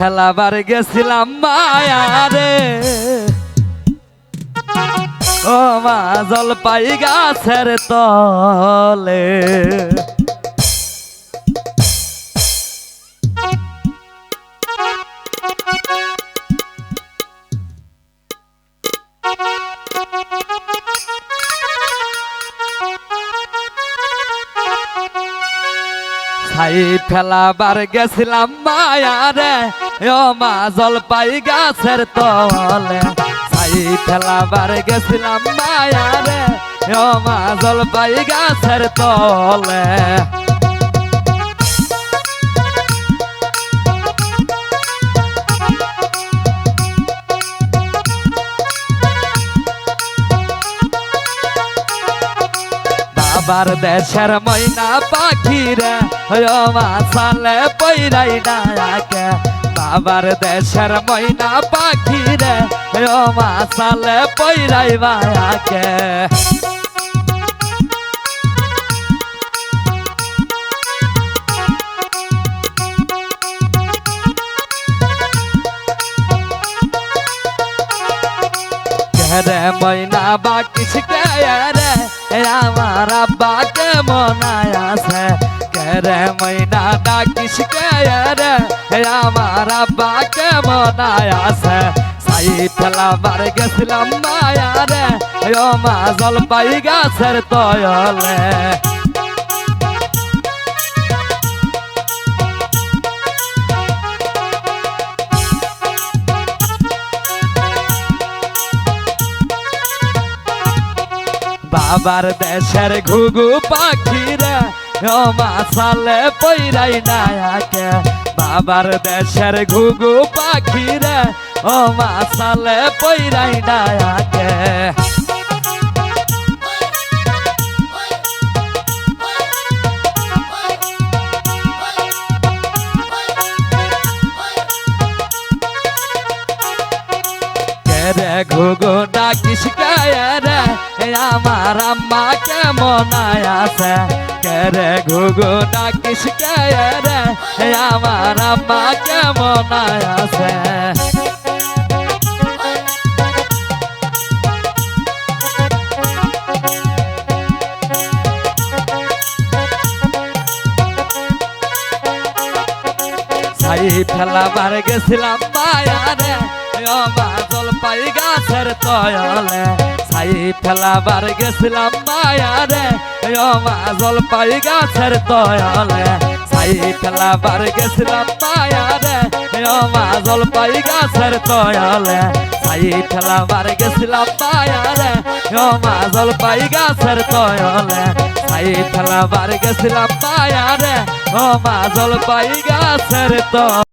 খেলাবার গেছিলাম মায়ারে ও মা জলপাই গাছের তলে ছাই ফেলাবার গেছিলাম মায়ারে ও মা জলপাই গাছের তলে ছাই ফেলাবার গেছিলাম মায়ারে ও মা জলপাই গাছের তলে বাবার দেশের ময়না পাখিরে ও মা সালে পইরাই ডাকে বাবার দেশের ময়না পাখিরে ও মা সালে পইরাই বায়াকে রে ময়না বাকিস কে রে আমার আব্বা কেমন আছে রে ময়না ডাকিস কে রে আমার আব্বা কেমন আছে ছাই ফেলাবার গেছিলাম মায়ারে ও মা জলপাই গাছের তলে বাবার দেশের ঘুঘু পাখিরে ও মা সালে পইরাই নায়াকে বাবার দেশের ঘুঘু পাখিরে ও মা সালে পইরাই নায়াকে রে ঘুঘু ডাকিস কে রে আমার আম্মা কেমন আছে রে ঘুঘু ডাকিস কে রে আমার আম্মা কেমন আছে ছাই ফেলাবার গেছিলাম মায়ারে ও মা জলপাই গাছের তলে ছাই ফেলাবার গেছিলাম মায়ারে ও মা জলপাই গাছের তলে ছাই ফেলাবার গেছিলাম মায়ারে ও মা জলপাই গাছের তলে ছাই ফেলাবার গেছিলাম মায়ারে ও মা জলপাই গাছের তলে ছাই ফেলাবার গেছিলাম মায়ারে ও মা জলপাই গাছের তলে।